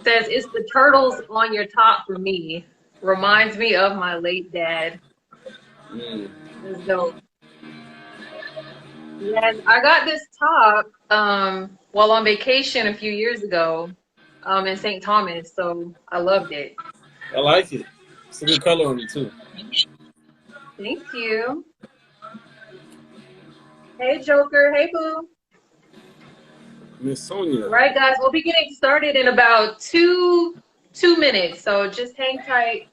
Says it's the turtles on your top for me. Reminds me of my late dad. That's dope. Yes, I got this top while on vacation a few years ago in St. Thomas, so I loved it. I like it. It's a good color on you too. Thank you. Hey Joker, hey Boo. Miss Sonia. Right guys, we'll be getting started in about two minutes, so just hang tight.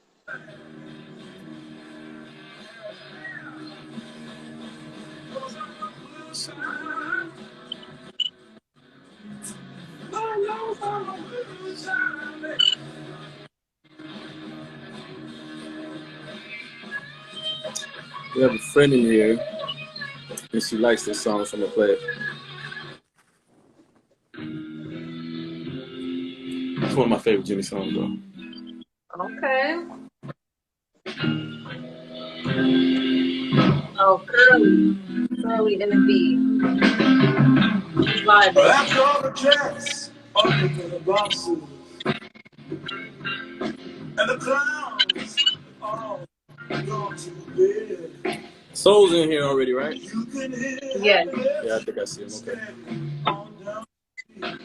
We have a friend in here, and she likes this song, so I'm gonna play it. It's one of my favorite Jimmy songs, though. Okay. Oh, Curly in the beat. Vibe. After all the checks, under the boxes, and the clowns all gone to bed. Soul's in here already, right? You can hear Yes. Yeah, I think I see him. Okay. on down the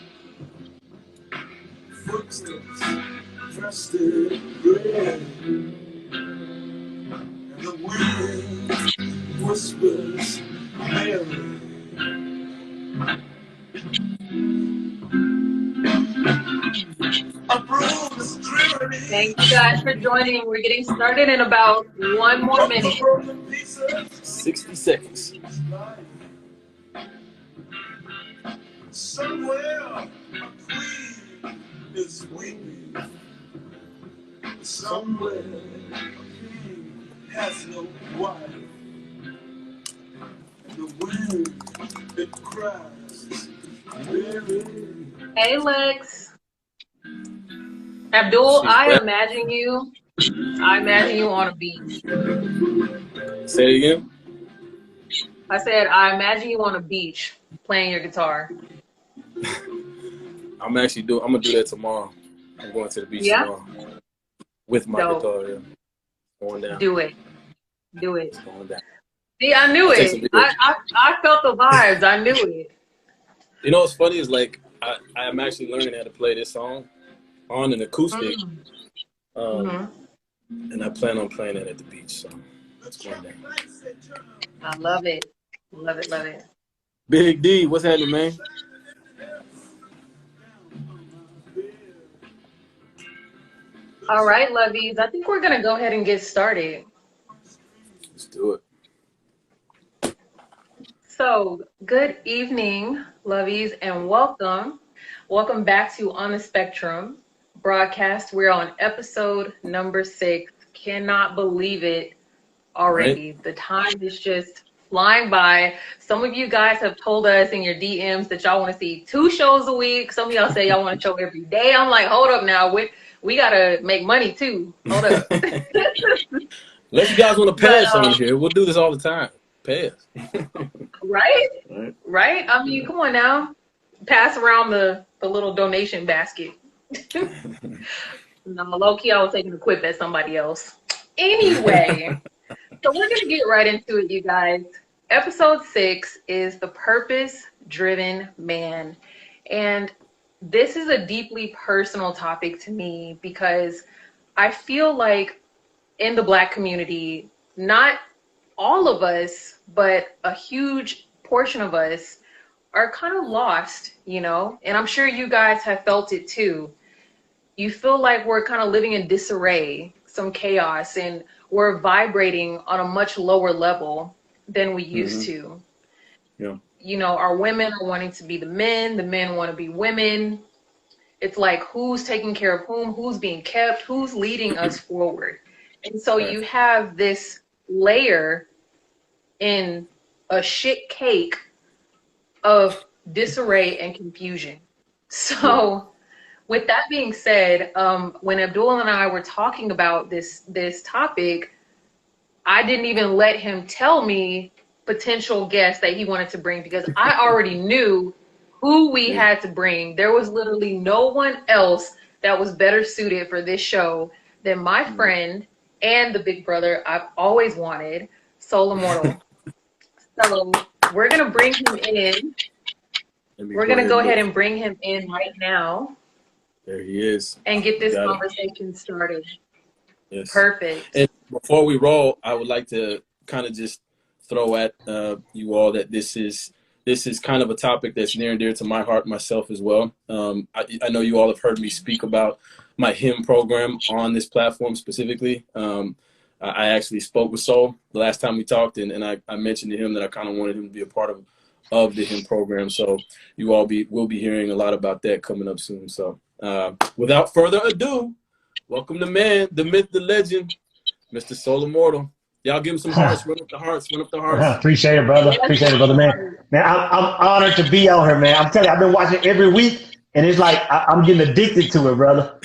footsteps dressed in red, and the wind whispers Mary. A broom is dreary. Thank you guys for joining. We're getting started in about 1 more minute. 60 seconds. Somewhere a queen is weeping. Somewhere a king has no wife. The wind it cries. Hey Lex. Abdul, I imagine you on a beach. Say it again. I said, I imagine you on a beach playing your guitar. I'm gonna do that tomorrow. I'm going to the beach tomorrow with my guitar. Yeah. Going down. Do it. It's going down. See, I knew it. I felt the vibes. I knew it. You know what's funny is like I'm actually learning how to play this song on an acoustic, and I plan on playing it at the beach. So it's going down. I love it. Love it. Love it. Big D, what's happening, man? All right, lovies. I think we're gonna go ahead and get started. Let's do it. So, good evening, lovies, and welcome. Welcome back to On the Spectrum broadcast. We're on episode number 6. Cannot believe it already. Right. The time is just flying by. Some of you guys have told us in your DMs that y'all want to see 2 shows a week. Some of y'all say y'all want a show every day. I'm like, hold up now. We got to make money too. Hold up. Unless you guys want to pay us on here, we'll do this all the time. Pay us. Right? I mean, come on now. Pass around the little donation basket. No, low-key, I was taking a quip at somebody else. Anyway, so we're going to get right into it, you guys. Episode 6 is The Purpose-Driven Man. And this is a deeply personal topic to me because I feel like in the Black community, not all of us, but a huge portion of us are kind of lost, you know? And I'm sure you guys have felt it too. You feel like we're kind of living in disarray, some chaos, and we're vibrating on a much lower level than we used to. Yeah. You know, our women are wanting to be the men want to be women. It's like who's taking care of whom, who's being kept, who's leading us forward. And so you have this layer in a shit cake of disarray and confusion. So with that being said, when Abdul and I were talking about this topic, I didn't even let him tell me potential guests that he wanted to bring because I already knew who we had to bring. There was literally no one else that was better suited for this show than my friend and the big brother I've always wanted, Soul Immortal. So we're gonna bring him in. We're gonna go ahead and bring him in right now. There he is. And get this conversation started. Yes. Perfect. And before we roll, I would like to kind of just throw at you all that this is kind of a topic that's near and dear to my heart myself as well. I know you all have heard me speak about my hymn program on this platform specifically. I actually spoke with Soul the last time we talked, and I mentioned to him that I kind of wanted him to be a part of the hymn program. So you all will be hearing a lot about that coming up soon. So without further ado, welcome the man, the myth, the legend, Mr. Soul Immortal. Y'all give him some hearts. Run up the hearts. Run up the hearts. Appreciate it, brother. Appreciate it, brother, man. Man, I'm honored to be out here, man. I'm telling you, I've been watching every week, and it's like I'm getting addicted to it, brother.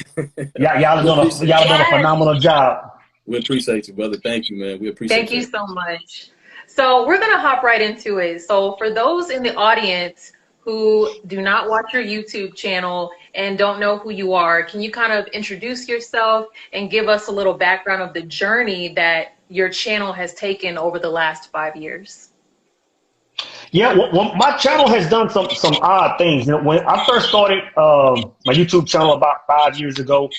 Y'all are doing a phenomenal job. We appreciate you, brother. Thank you, man. We appreciate Thank you so much. So we're going to hop right into it. So for those in the audience who do not watch your YouTube channel and don't know who you are, can you kind of introduce yourself and give us a little background of the journey that your channel has taken over the last 5 years? Yeah, well, my channel has done some odd things. You know, when I first started my YouTube channel about 5 years ago,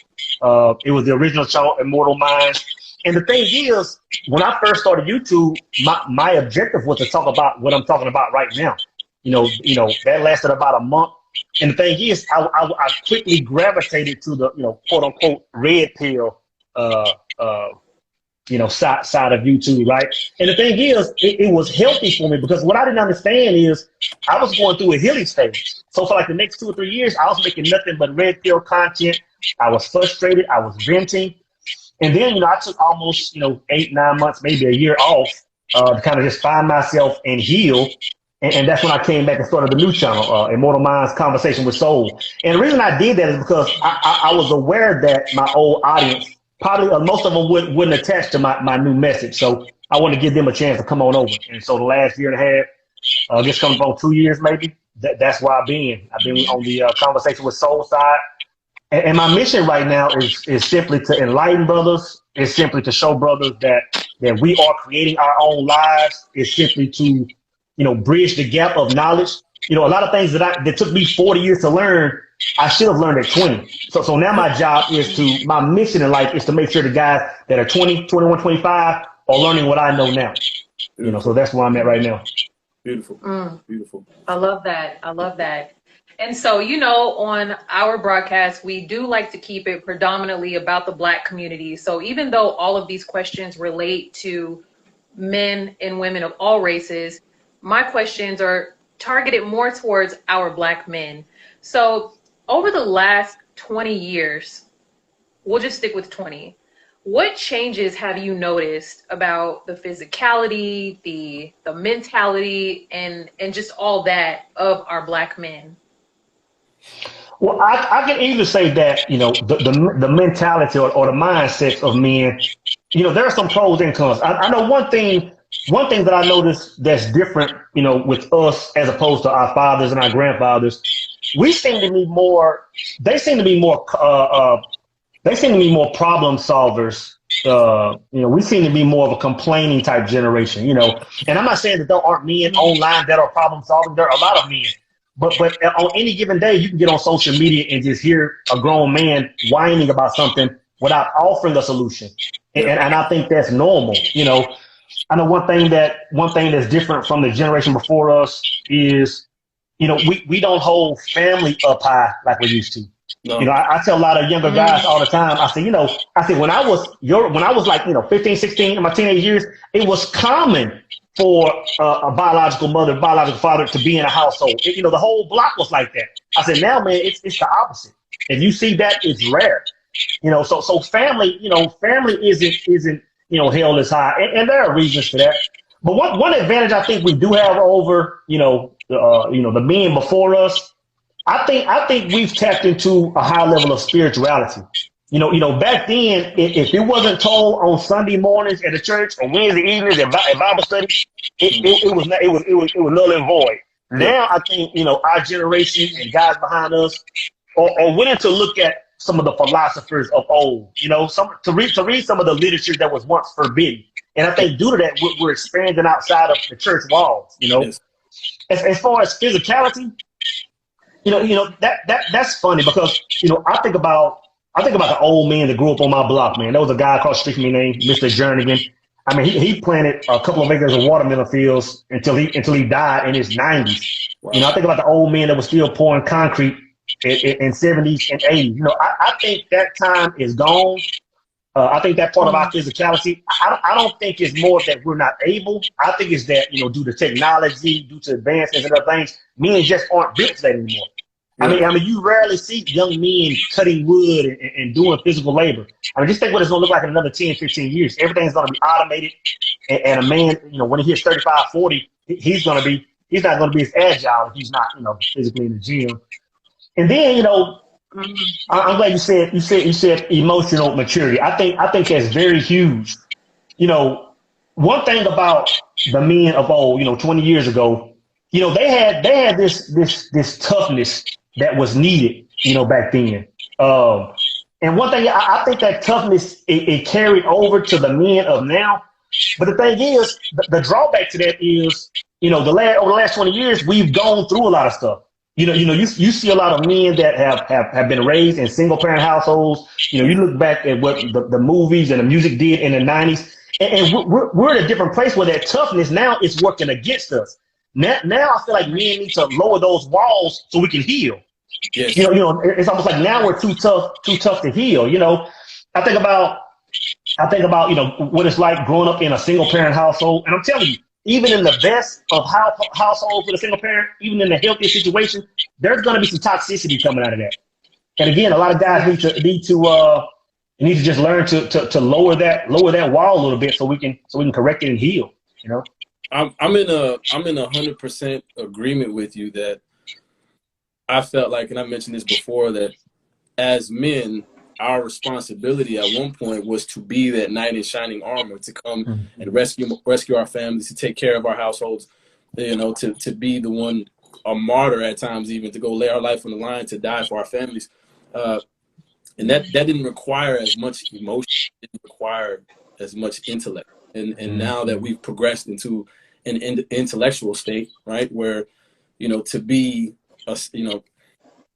it was the original channel, Immortal Mindz. And the thing is, when I first started YouTube, my objective was to talk about what I'm talking about right now. You know, that lasted about a month. And the thing is, I quickly gravitated to the, quote unquote, red pill, side of YouTube, right? And the thing is, it was healthy for me because what I didn't understand is I was going through a healing stage. So for like the next 2 or 3 years, I was making nothing but red pill content. I was frustrated. I was venting. And then, I took almost, 8, 9 months, maybe a year off to kind of just find myself and heal. And that's when I came back and started the new channel, Immortal Mindz Conversation with Soul. And the reason I did that is because I was aware that my old audience, probably most of them wouldn't attach to my new message. So I wanted to give them a chance to come on over. And so the last year and a half, I guess coming on 2 years maybe, that's where I've been. I've been on the Conversation with Soul side. And my mission right now is simply to enlighten brothers. It's simply to show brothers that we are creating our own lives. It's simply to, bridge the gap of knowledge. A lot of things that took me 40 years to learn, I should have learned at 20. So now my mission in life is to make sure the guys that are 20, 21, 25 are learning what I know now. So that's where I'm at right now. Beautiful. Beautiful. I love that. I love that. And so, on our broadcast, we do like to keep it predominantly about the Black community. So even though all of these questions relate to men and women of all races, my questions are targeted more towards our Black men. So over the last 20 years, we'll just stick with 20. What changes have you noticed about the physicality, the mentality, and just all that of our Black men? Well, I can even say that, the mentality or the mindset of men, there are some pros and cons. I know one thing that I noticed that's different, with us as opposed to our fathers and our grandfathers, they seem to be more problem solvers. We seem to be more of a complaining type generation, and I'm not saying that there aren't men online that are problem solving. There are a lot of men. But on any given day, you can get on social media and just hear a grown man whining about something without offering a solution. And I think that's normal. I know one thing that's different from the generation before us is, we don't hold family up high like we used to. No. I tell a lot of younger guys all the time, I say, when I was like, 15, 16 in my teenage years, it was common for a biological mother, biological father to be in a household. The whole block was like that. I said, now, man, it's the opposite. If you see that, it's rare. So family, family isn't held as high. And there are reasons for that. But one advantage I think we do have over, the men before us, I think we've tapped into a high level of spirituality. Back then, if it wasn't told on Sunday mornings at the church or Wednesday evenings at Bible study, it was null and void. Now I think our generation and guys behind us are willing to look at some of the philosophers of old, you know, to read some of the literature that was once forbidden. And I think due to that, we're expanding outside of the church walls, you know. Yes. As far as physicality, that's funny because, you know, I think about the old man that grew up on my block, man. There was a guy across the street from me named Mr. Jernigan. I mean, he planted a couple of acres of watermelon fields until he died in his 90s. Wow. You know, I think about the old man that was still pouring concrete in 70s and 80s. You know, I think that time is gone. I think that part of our physicality, I don't think it's more that we're not able. I think it's that, you know, due to technology, due to advancements and other things, men just aren't built for that anymore. I mean, you rarely see young men cutting wood and doing physical labor. I mean, just think what it's going to look like in another 10, 15 years. Everything's going to be automated. And a man, you know, when he hits 35, 40, he's not going to be as agile if he's not, you know, physically in the gym. And then, you know, I'm glad you said emotional maturity. I think that's very huge. You know, one thing about the men of old, you know, 20 years ago, you know, they had this toughness that was needed, you know, back then. And one thing, I think that toughness, it carried over to the men of now. But the thing is, the drawback to that is, you know, over the last 20 years, we've gone through a lot of stuff. You see a lot of men that have been raised in single parent households. You know, you look back at what the movies and the music did in the 90s, and we're at a different place where that toughness now is working against us. Now I feel like men need to lower those walls so we can heal. Yes. You know, it's almost like now we're too tough to heal. You know, I think about, you know, what it's like growing up in a single parent household. And I'm telling you, even in the best of households with a single parent, even in the healthiest situation, there's going to be some toxicity coming out of that. And again, a lot of guys need to just learn to lower that wall a little bit so we can correct it and heal. You know, I'm in 100% agreement with you that I felt like, and I mentioned this before, that as men, our responsibility at one point was to be that knight in shining armor, to come and rescue our families, to take care of our households, you know, to be the one, a martyr at times, even to go lay our life on the line to die for our families. And that didn't require as much emotion, it didn't require as much intellect. And now that we've progressed into an intellectual state, right, where, you know, to be you know,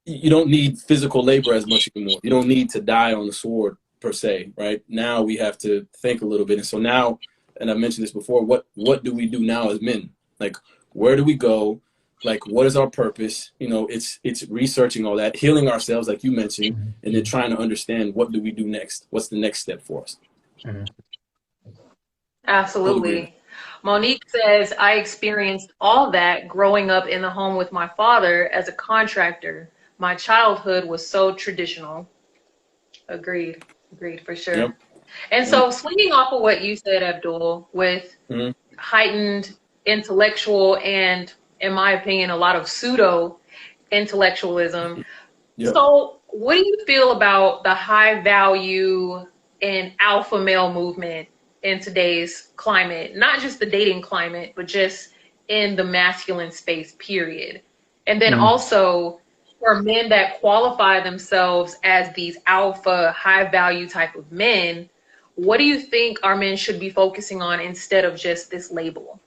you don't need physical labor as much anymore. You don't need to die on the sword per se, right? Now we have to think a little bit. And so now, and I mentioned this before, what do we do now as men? Like, where do we go? Like, what is our purpose? You know, it's researching all that, healing ourselves, like you mentioned, and then trying to understand, what do we do next? What's the next step for us? Absolutely. Monique says, I experienced all that growing up in the home with my father as a contractor. My childhood was so traditional. Agreed for sure. Yep. And so swinging off of what you said, Abdul, with heightened intellectual and, in my opinion, a lot of pseudo intellectualism. Yep. So what do you feel about the high value and alpha male movement in today's climate, not just the dating climate, but just in the masculine space, period? And then also for men that qualify themselves as these alpha, high value type of men, what do you think our men should be focusing on instead of just this label?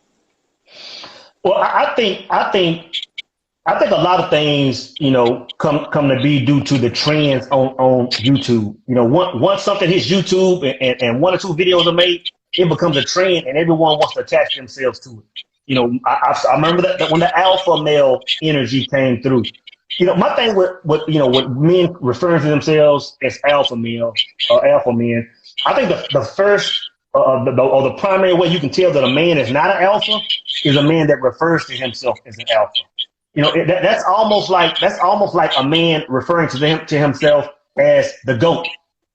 Well, I think a lot of things, you know, come to be due to the trends on YouTube. You know, once something hits YouTube and one or two videos are made, it becomes a trend and everyone wants to attach themselves to it. You know, I remember that when the alpha male energy came through. You know, my thing with men referring to themselves as alpha male or alpha men, I think the first or the primary way you can tell that a man is not an alpha is a man that refers to himself as an alpha. You know, that's almost like a man referring to himself as the GOAT.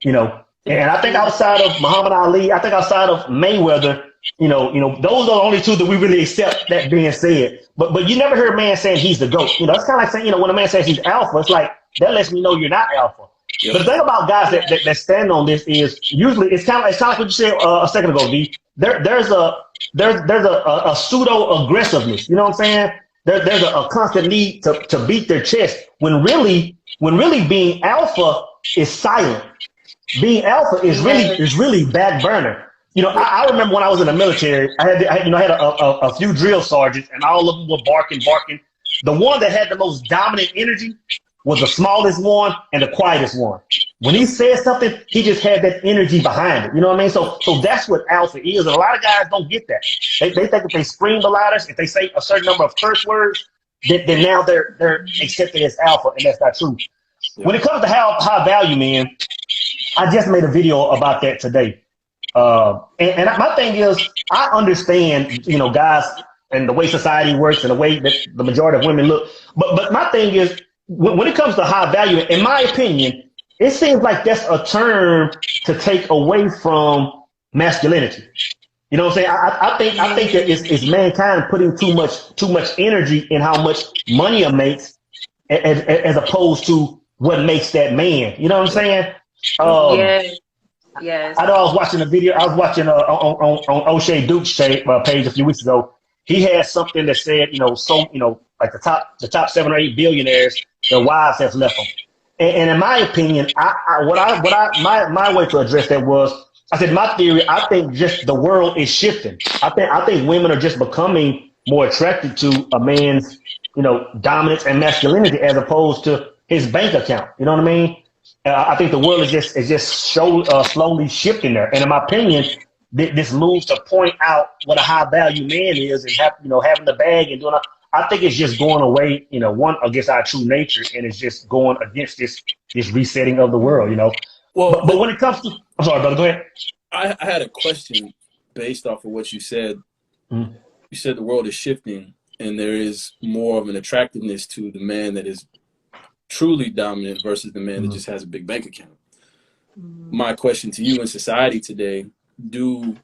You know, and I think outside of Muhammad Ali, I think outside of Mayweather, you know, those are the only two that we really accept that being said. But you never hear a man saying he's the GOAT. You know, it's kind of like saying, you know, when a man says he's alpha, it's like that lets me know you're not alpha. Yep. But the thing about guys that stand on this is usually it's kind of like what you said a second ago, D. There's a pseudo aggressiveness. You know what I'm saying? There's a constant need to beat their chest when really being alpha is silent. Being alpha is really back burner. You know, I remember when I was in the military, I had a few drill sergeants, and all of them were barking. The one that had the most dominant energy was the smallest one and the quietest one. When he said something, he just had that energy behind it. You know what I mean? So that's what alpha is. And a lot of guys don't get that. They think if they scream the loudest, if they say a certain number of curse words, then now they're accepted as alpha, and that's not true. Yeah. When it comes to high value men, I just made a video about that today. And my thing is, I understand, you know, guys and the way society works and the way that the majority of women look. But my thing is, when it comes to high value, in my opinion, it seems like that's a term to take away from masculinity. You know what I'm saying? I think that it's mankind putting too much energy in how much money it makes, as opposed to what makes that man. You know what I'm saying? Yes. I know I was watching a video. I was watching on O'Shea Duke's page a few weeks ago. He had something that said, like the top 7 or 8 billionaires, their wives have left them. And in my opinion, my way to address that was, I said, my theory, I think just the world is shifting. I think women are just becoming more attracted to a man's, dominance and masculinity as opposed to his bank account. You know what I mean? I think the world is just slowly shifting there. And in my opinion, this moves to point out what a high value man is, and having the bag and doing. I think it's just going away, one against our true nature, and it's just going against this resetting of the world, Well, but when it comes to, I'm sorry, brother, go ahead. I had a question based off of what you said. Mm-hmm. You said the world is shifting, and there is more of an attractiveness to the man that is truly dominant versus the man that just has a big bank account. My question to you, in society today, do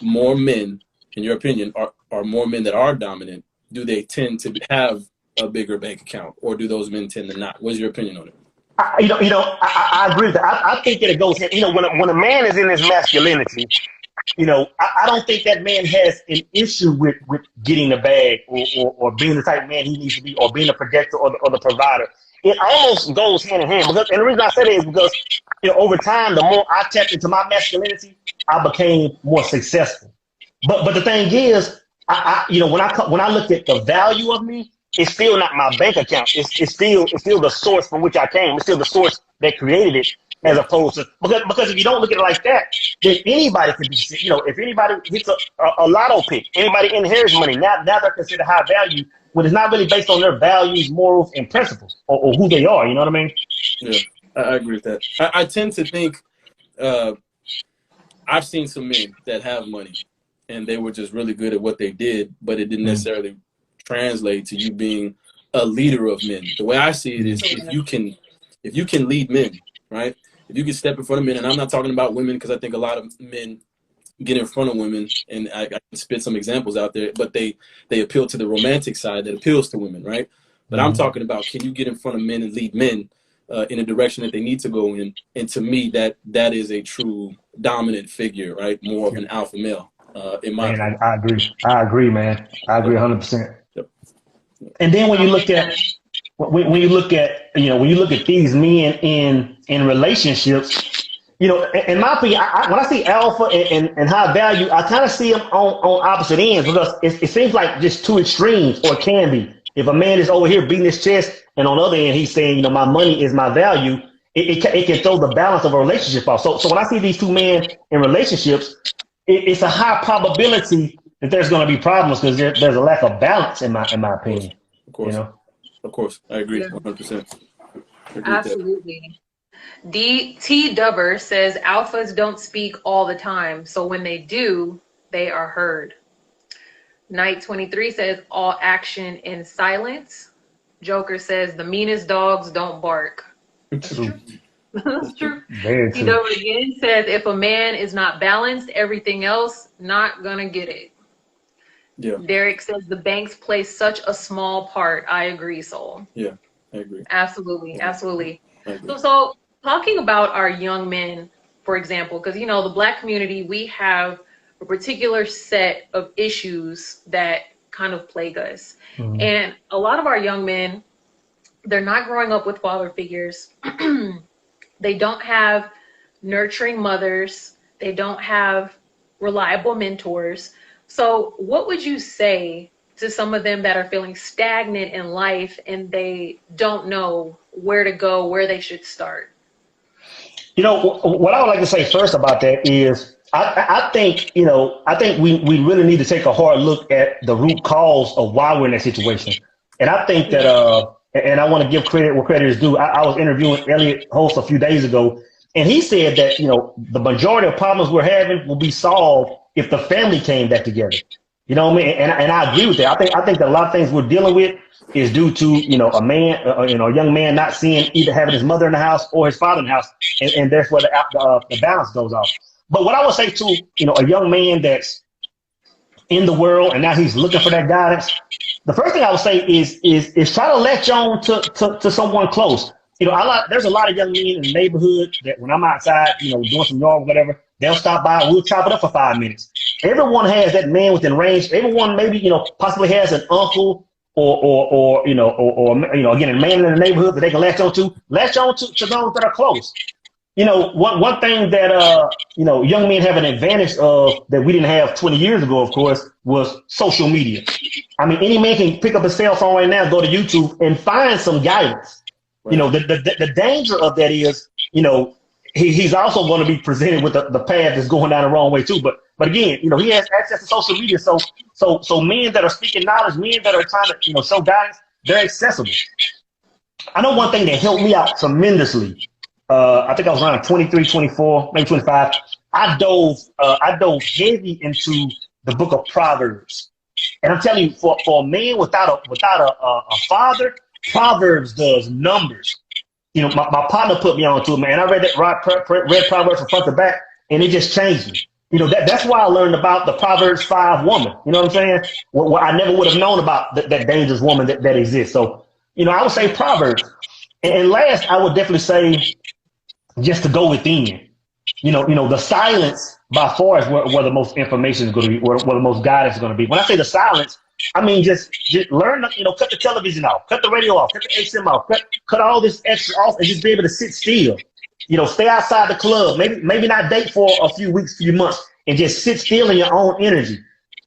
more men, in your opinion, are more men that are dominant, do they tend to have a bigger bank account, or do those men tend to not? What's your opinion on it? I agree with that. I think that it goes, when a man is in his masculinity, I don't think that man has an issue with getting the bag or being the type of man he needs to be, or being a protector or the provider. It almost goes hand in hand. And the reason I say that is because, over time, the more I tapped into my masculinity, I became more successful. But the thing is, when I looked at the value of me, it's still not my bank account. It's still the source from which I came. It's still the source that created it, as opposed to, because if you don't look at it like that, then anybody can be, if anybody gets a lotto pick, anybody inherits money, now they're considered high value, when it's not really based on their values, morals, and principles, or who they are. You know what I mean? Yeah, I agree with that. I tend to think, I've seen some men that have money, and they were just really good at what they did, but it didn't necessarily translate to you being a leader of men. The way I see it is, if you can lead men, right? If you can step in front of men, and I'm not talking about women, because I think a lot of men get in front of women, and I can spit some examples out there, but they appeal to the romantic side that appeals to women, right? But I'm talking about, can you get in front of men and lead men in a direction that they need to go in? And to me, that is a true dominant figure, right? More of an alpha male, in my opinion. I agree, man. I agree 100%. Yep. And then when you look at these men in relationships, in my opinion, when I see alpha and high value, I kind of see them on opposite ends, because it seems like just two extremes, or it can be. If a man is over here beating his chest, and on the other end he's saying, my money is my value, it can throw the balance of a relationship off. So when I see these two men in relationships, it's a high probability that there's going to be problems, because there's a lack of balance in my opinion. Of course, I agree 100%. Absolutely. T Dubber says alphas don't speak all the time, so when they do, they are heard. Knight 23 says all action in silence. Joker says the meanest dogs don't bark. That's true. That's true. T Dubber again says if a man is not balanced, everything else not gonna get it. Yeah. Derek says the banks play such a small part. I agree, Soul. Yeah, I agree. Absolutely. So talking about our young men, for example, because the Black community, we have a particular set of issues that kind of plague us. Mm-hmm. And a lot of our young men, they're not growing up with father figures. They don't have nurturing mothers. They don't have reliable mentors. So, what would you say to some of them that are feeling stagnant in life and they don't know where to go, where they should start? You know, what I would like to say first about that is I think, I think we really need to take a hard look at the root cause of why we're in that situation. And I think that, and I want to give credit where credit is due. I was interviewing Elliot Holst a few days ago, and he said that, the majority of problems we're having will be solved if the family came back together. You know what I mean? And I agree with that. I think that a lot of things we're dealing with is due to, a man, a young man not seeing either having his mother in the house or his father in the house. And that's where the balance goes off. But what I would say to, a young man that's in the world and now he's looking for that guidance, the first thing I would say is try to latch on to someone close. There's a lot of young men in the neighborhood that when I'm outside, doing some yard or whatever, they'll stop by. We'll chop it up for 5 minutes. Everyone has that man within range. Everyone maybe, possibly has an uncle or again, a man in the neighborhood that they can latch on to. Latch on to those that are close. One thing that, young men have an advantage of that we didn't have 20 years ago, of course, was social media. I mean, any man can pick up his cell phone right now, go to YouTube and find some guidance. Right. The danger of that is, he's also going to be presented with the path that's going down the wrong way too. But again, he has access to social media. So men that are speaking knowledge, men that are trying to, show guidance, they're accessible. I know one thing that helped me out tremendously. I think I was around 23, 24, maybe 25. I dove heavy into the book of Proverbs. And I'm telling you, for a man without a father, Proverbs does numbers. My partner put me on to it, man. I read Proverbs from front to back, and it just changed me. That's why I learned about the Proverbs 5 woman. You know what I'm saying? Well, I never would have known about that dangerous woman that exists. So, I would say Proverbs. And last, I would definitely say just to go within. The silence by far is where the most information is going to be, where the most guidance is going to be. When I say the silence, I mean just learn, cut the television off, cut the radio off, cut the XM off, cut all this extra off, and just be able to sit still. Stay outside the club, maybe not date for a few weeks, few months, and just sit still in your own energy.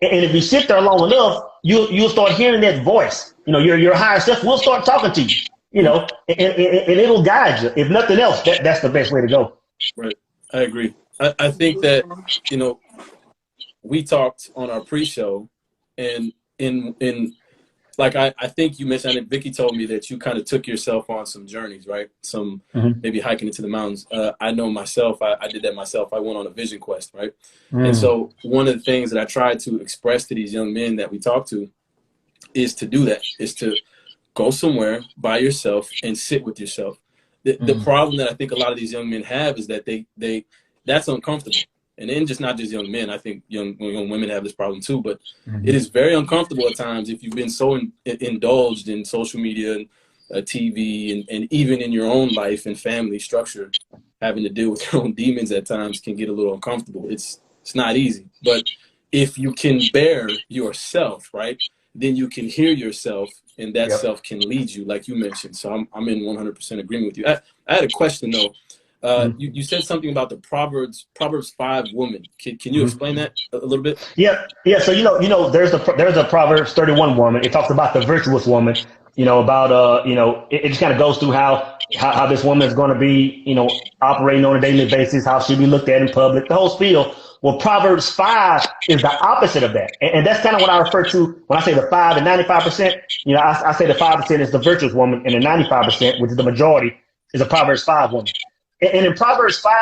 And if you sit there long enough, you'll start hearing that voice. Your higher self will start talking to you. And it'll guide you. If nothing else, that's the best way to go. Right. I agree. I think that, we talked on our pre-show, and in like I think you mentioned, I think Vicky told me that you kind of took yourself on some journeys, right? Some maybe hiking into the mountains. I know myself, I did that myself. I went on a vision quest, right? And so one of the things that I try to express to these young men that we talk to is to do that, is to go somewhere by yourself and sit with yourself. The problem that I think a lot of these young men have is that they that's uncomfortable. And then not just young men, I think young women have this problem too, but it is very uncomfortable at times if you've been so indulged in social media and TV and even in your own life and family structure, having to deal with your own demons at times can get a little uncomfortable. It's not easy, but if you can bear yourself, right, then you can hear yourself, and that self can lead you, like you mentioned. So I'm in 100% agreement with you. I had a question though. You said something about the Proverbs 5 woman. Can you explain that a little bit? Yeah. So there's a Proverbs 31 woman. It talks about the virtuous woman. About it just kind of goes through how this woman is going to be operating on a daily basis, how she'll be looked at in public, the whole spiel. Well, Proverbs 5 is the opposite of that, and that's kind of what I refer to when I say the 5 and 95%. I say the 5% is the virtuous woman, and the 95%, which is the majority, is a Proverbs 5 woman. And in Proverbs 5,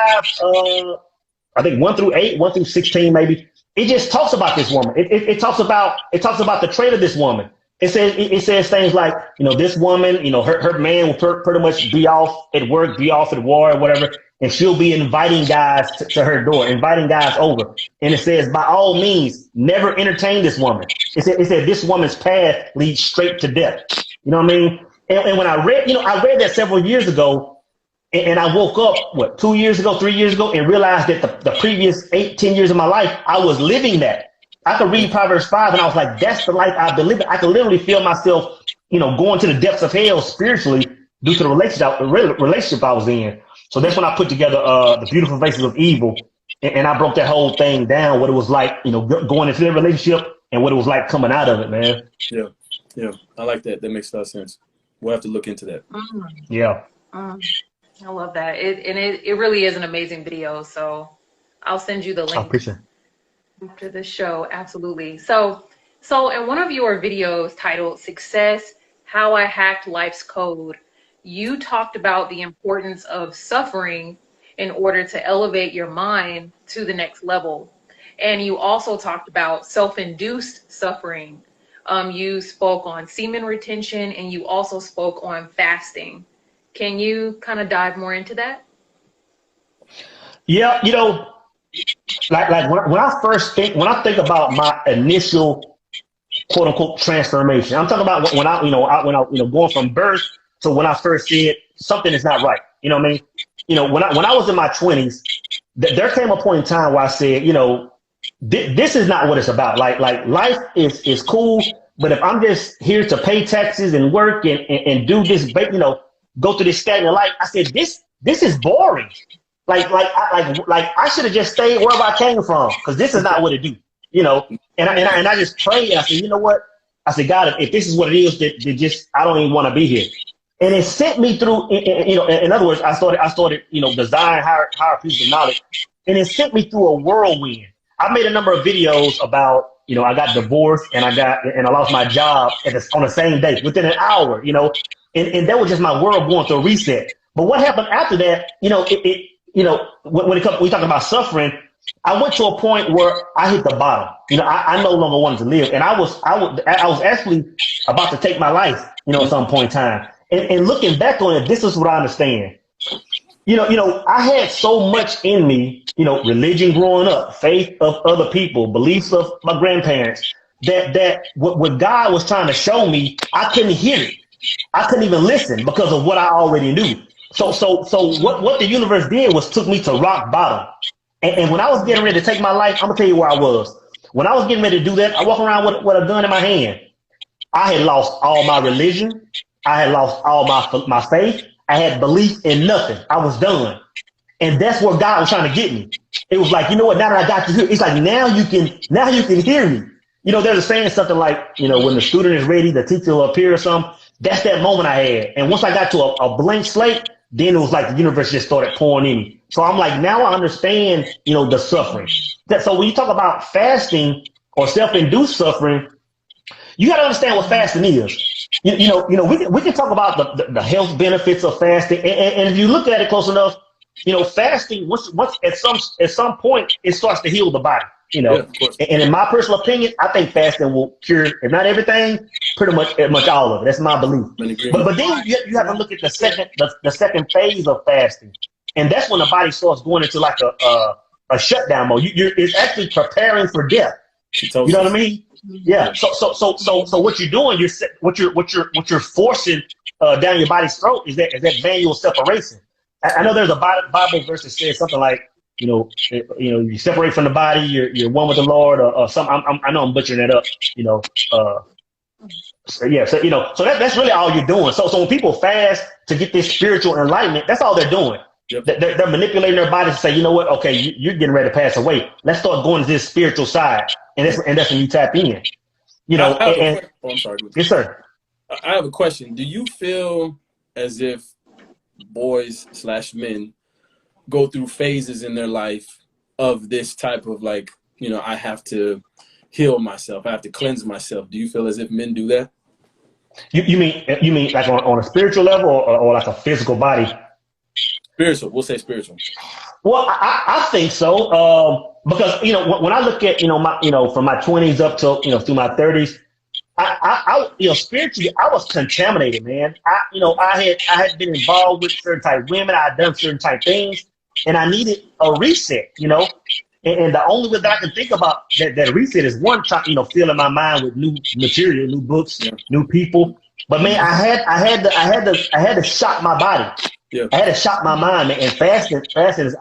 I think 1 through 8, 1 through 16, maybe, it just talks about this woman. It talks about the trait of this woman. It says things like, this woman, her man will pretty much be off at work, be off at war or whatever, and she'll be inviting guys to her door, inviting guys over. And it says, by all means, never entertain this woman. It said this woman's path leads straight to death. You know what I mean? And when I read that several years ago. And I woke up, 2 years ago, 3 years ago, and realized that the previous 8-10 years of my life, I was living that. I could read Proverbs 5, and I was like, that's the life I've been living. I could literally feel myself, going to the depths of hell spiritually due to the relationship I was in. So that's when I put together The Beautiful Faces of Evil, and I broke that whole thing down, what it was like, going into the relationship and what it was like coming out of it, man. Yeah, yeah, I like that. That makes a lot of sense. We'll have to look into that. Yeah. I love that. It really is an amazing video. So I'll send you the I link appreciate it. after the show. Absolutely. So in one of your videos titled Success, How I Hacked Life's Code, you talked about the importance of suffering in order to elevate your mind to the next level. And you also talked about self-induced suffering. You spoke on semen retention, and you also spoke on fasting. Can you kind of dive more into that? Yeah, like when I think about my initial quote unquote transformation, I'm talking about when I going from birth to when I first said something is not right. You know what I mean? When I was in my 20s, there came a point in time where I said, this is not what it's about. Like life is cool, but if I'm just here to pay taxes and work and do this, go through this stagnant life, I said this is boring. Like I should have just stayed wherever I came from, because this is not what it do. And I just prayed. I said, you know what? I said, God, if this is what it is, that just I don't even want to be here. And it sent me through. In other words, I started design higher pieces of knowledge, and it sent me through a whirlwind. I made a number of videos about, I got divorced and I lost my job on the same day, within an hour, and that was just my world going through a reset. But what happened after that, when we talk about suffering, I went to a point where I hit the bottom. I no longer wanted to live, and I was actually about to take my life, at some point in time. And looking back on it, this is what I understand. I had so much in me, religion growing up, faith of other people, beliefs of my grandparents, that what God was trying to show me, I couldn't hear it. I couldn't even listen because of what I already knew. So what the universe did was took me to rock bottom. And when I was getting ready to take my life, I'm gonna tell you where I was. When I was getting ready to do that, I walk around with a gun in my hand. I had lost all my religion. I had lost all my faith. I had belief in nothing. I was done. And that's where God was trying to get me. It was like, you know what, now that I got to hear, it's like, now you can hear me. There's a saying something like, when the student is ready, the teacher will appear or something. That's that moment I had. And once I got to a blank slate, then it was like the universe just started pouring in me. So I'm like, now I understand, the suffering. So when you talk about fasting or self-induced suffering, you got to understand what fasting is. We can talk about the health benefits of fasting, and if you look at it close enough, fasting once at some point it starts to heal the body. Yeah, and in my personal opinion, I think fasting will cure, if not everything, pretty much all of it. That's my belief. But then you have to look at the second phase of fasting, and that's when the body starts going into like a shutdown mode. It's actually preparing for death. You know what I mean? Yeah. So what you're doing, what you're forcing down your body's throat is that manual separation. I know there's a Bible verse that says something like, you separate from the body, you're one with the Lord, or something. I know I'm butchering that up. So that's really all you're doing. So when people fast to get this spiritual enlightenment, that's all they're doing. Yep. They're manipulating their bodies to say, you know what? Okay, you're getting ready to pass away. Let's start going to this spiritual side, and that's when you tap in. I'm sorry. Yes, sir. I have a question. Do you feel as if boys/men go through phases in their life of this type of like, I have to heal myself, I have to cleanse myself? Do you feel as if men do that? You mean like on a spiritual level or like a physical body? Spiritual. We'll say spiritual. Well, I think so. Because when I look at my from my 20s up to through my 30s, I spiritually I was contaminated, man. I had been involved with certain type women. I had done certain type things, and I needed a reset. And the only way that I can think about that reset is one time, filling my mind with new material, new books, new people. But man, I had to shock my body. Yeah. I had to shock my mind, man. And fasting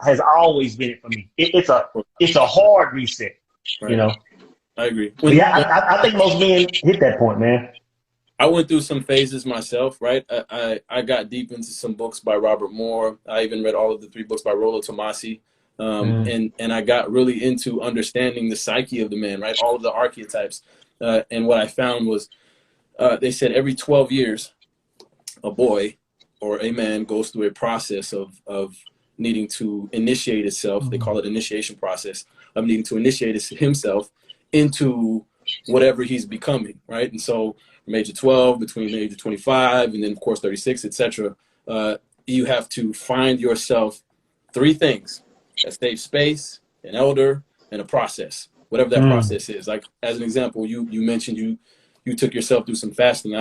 has always been it for me. It's a hard reset, right. I agree. I think most men hit that point, man. I went through some phases myself, right? I got deep into some books by Robert Moore. I even read all of the 3 books by Rollo Tomasi. And I got really into understanding the psyche of the man, right? All of the archetypes. And what I found was they said every 12 years, a boy or a man goes through a process of needing to initiate itself. They call it initiation process, of needing to initiate himself into whatever he's becoming, right? And so from age of 12, between the age of 25, and then of course 36, etc., you have to find yourself 3 things: a safe space, an elder, and a process, whatever that process is. Like, as an example, you mentioned you took yourself through some fasting.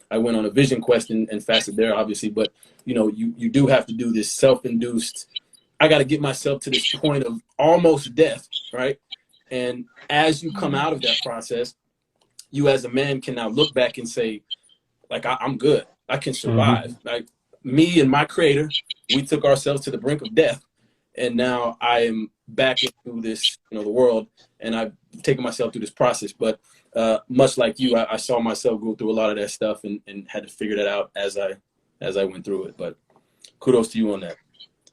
I went on a vision quest and fasted there, obviously, but you do have to do this self-induced, I got to get myself to this point of almost death, right? And as you come out of that process, you as a man can now look back and say, like, I'm good. I can survive. Like, me and my creator, we took ourselves to the brink of death. And now I am back into this, the world, and I've taken myself through this process. But much like you, I saw myself go through a lot of that stuff and had to figure that out as I went through it. But kudos to you on that.